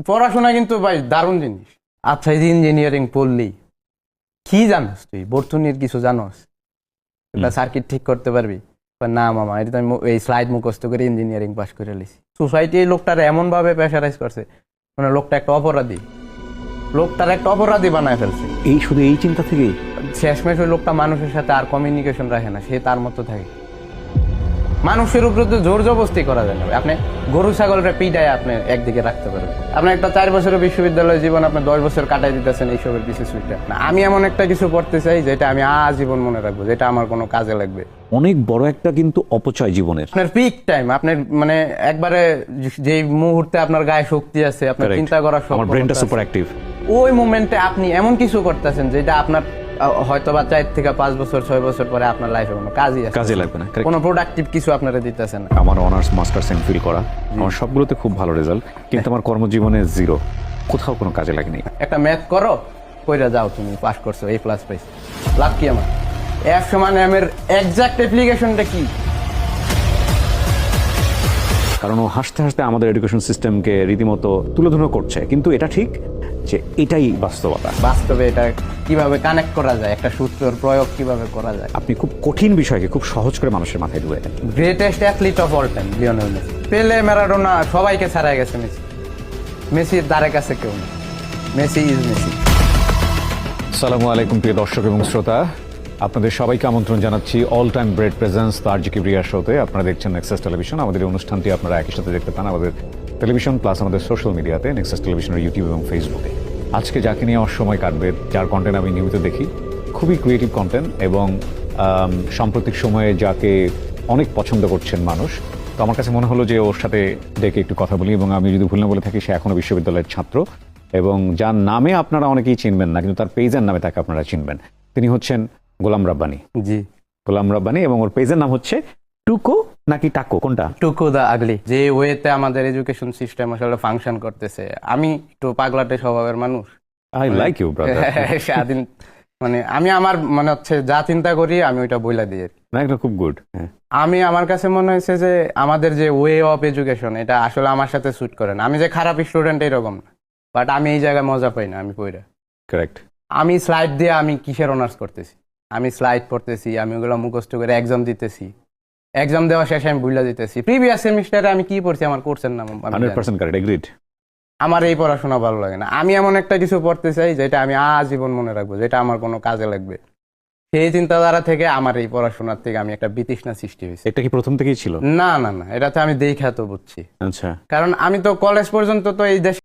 পড়াশোনা কিন্তু ভাই দারুণ জিনিস। আচ্ছা, এই যে ইঞ্জিনিয়ারিং পড়লি, কি জানোস তুই? বর্তনীর কিছু জানোস? একটা সার্কিট ঠিক করতে পারবি? না মামা, এটা তো আমি এই স্লাইড মুখস্থ করে ইঞ্জিনিয়ারিং পাস করে লিছি। সোসাইটি এই লোকটার এমন ভাবে প্রেশারাইজ করছে, মানে লোকটা একটা অপরাধী, লোকটার একটা অপরাধী বানায় ফেলছে। শুধু এই চিন্তা থেকেই শেষমেশ ওই লোকটা মানুষের সাথে আর কমিউনিকেশন রাখে না, সে তার মতো থাকে। মানুষের উপরে তো জোর জবরদস্তি করা যায় না। আপনি গরু ছাগলটা পিটায় আপনি একদিকে রাখতে পারবেন। আপনি একটা 4 বছরের বিশ্ববিদ্যালয় জীবন আপনি 10 বছর কাটাই দিতেছেন এইসবের পিছু ছুটে। না, আমি এমন একটা কিছু পড়তে চাই যেটা আমি আজীবন মনে রাখবো, যেটা আমার কোনো কাজে লাগবে। অনেক বড় একটা কিন্তু অপচয় জীবনের। আপনার পিক টাইম, আপনার মানে একবারে যে মুহূর্তে আপনার গায়ে শক্তি আছে, আপনার চিন্তা করার শক্তি, আমার ব্রেনটা সুপার অ্যাক্টিভ, ওই মোমেন্টে আপনি এমন কিছু করতেছেন যেটা আপনার হয়তো বা 4 থেকে 5 বছর 6 বছর পরে আপনার লাইফে কোনো কাজে লাগবে না, কোনো প্রোডাক্টিভ কিছু আপনারা দিতেছেন না। আমার অনার্স মাস্টার্স এমফিল করা, আমার সবগুলোতে খুব ভালো রেজাল্ট, কিন্তু আমার কর্মজীবনে জিরো, কোথাও কোনো কাজে লাগেনি। একটা ম্যাথ করো, কইরা যাও, তুমি পাস করছো, A+ পাইছো, লাভ কি আমার? F = M এর এক্সাক্ট অ্যাপ্লিকেশনটা কি? কারণ ও হাসতে হাসতে আমাদের এডুকেশন সিস্টেমকে রীতিমতো তুলোধুনো করছে, কিন্তু এটা ঠিক যে এটাই বাস্তবতা। বাস্তবে এটা কিভাবে কানেক্ট করা যায়, একটা সূত্রের প্রয়োগ কিভাবে করা যায়? আপনি খুব কঠিন বিষয়কে খুব সহজ করে মানুষের মাথায় ঢুকে দেন। Greatest athlete of all time Lionel Messi. Pele, Maradona সবাইকে ছাড়াই গেছে মেসি। মেসির দ্বারে কাছে কেউ নেই। Messi is Messi. আসসালামু আলাইকুম প্রিয় দর্শক এবং শ্রোতা, আপনাদের সবাইকে আমন্ত্রণ জানাচ্ছি অল টাইম ব্রেড প্রেজেন্স তারজি কিবরিয়ার শোতে। আপনারা দেখছেন নেক্সাস টেলিভিশন। আমাদের এই অনুষ্ঠানটি আপনারা একই সাথে দেখতে পান আমাদের টেলিভিশন প্লাস আমাদের সোশ্যাল মিডিয়াতে, নেক্সাস টেলিভিশনের ইউটিউব এবং ফেসবুকে। আজকে যাকে নিয়ে আমার সময় কাটবে, যার কন্টেন্ট আমি নিয়মিত দেখি, খুবই ক্রিয়েটিভ কন্টেন্ট এবং সাম্প্রতিক সময়ে যাকে অনেক পছন্দ করছেন মানুষ, তো আমার কাছে মনে হলো যে ওর সাথে ডেকে একটু কথা বলি। এবং আমি যদি ভুল না বলে থাকি, সে এখনও বিশ্ববিদ্যালয়ের ছাত্র এবং যার নামে আপনারা অনেকেই চিনবেন না, কিন্তু তার পেজের নামে তাকে আপনারা চিনবেন। তিনি হচ্ছেন গোলাম রাব্বানী। জি, গোলাম রাব্বানী, এবং ওর পেজের নাম হচ্ছে টুকো নাকি টাকো, কোনটা? টুকু দা আগলি। যে ওয়েতে আমাদের এডুকেশন সিস্টেম আসলে ফাংশন করতেছে, আমি একটু পাগলাটে স্বভাবের মানুষ। I like you brother. স্বাধীন, মানে আমি আমার মনে হচ্ছে যা চিন্তা করি আমি ওইটা বইলা দিই। না, এটা খুব গুড। আমি আমার কাছে মনে হয়েছে যে আমাদের যে ওয়ে অফ এডুকেশন, এটা আসলে আমার সাথে স্যুট করে না। আমি যে খারাপ স্টুডেন্ট এরকম না, বাট আমি এই জায়গায় মজা পাই না। আমি পড়া, কারেক্ট। আমি স্লাইড দিয়ে আমি কিসের অনার্স করতেছি? আমি স্লাইড পড়তেছি, আমি ওগুলো মুখস্থ করে এক্সাম দিতেছি, এক্সাম দেওয়া শেষে আমি ভুলে দিতেছি প্রিভিয়াস সেমিস্টারে আমি কি পড়ছি, আমার কোর্সের নাম। 100% কারেক্ট, এগ্রিড। আমার এই পড়াশোনা ভালো লাগে না। আমি এমন একটা কিছু পড়তে চাই যেটা আমি আজীবন মনে রাখবো, যেটা আমার কোনো কাজে লাগবে। সেই চিন্তাধারা থেকে আমার এই পড়াশোনার থেকে আমি একটা বিতৃষ্ণা সৃষ্টি হয়েছে। এটা কি প্রথম থেকেই ছিল? না না না, এটা তো আমি দেখা তো বুঝছি। আচ্ছা। কারণ আমি তো কলেজ পর্যন্ত তো এই দেশে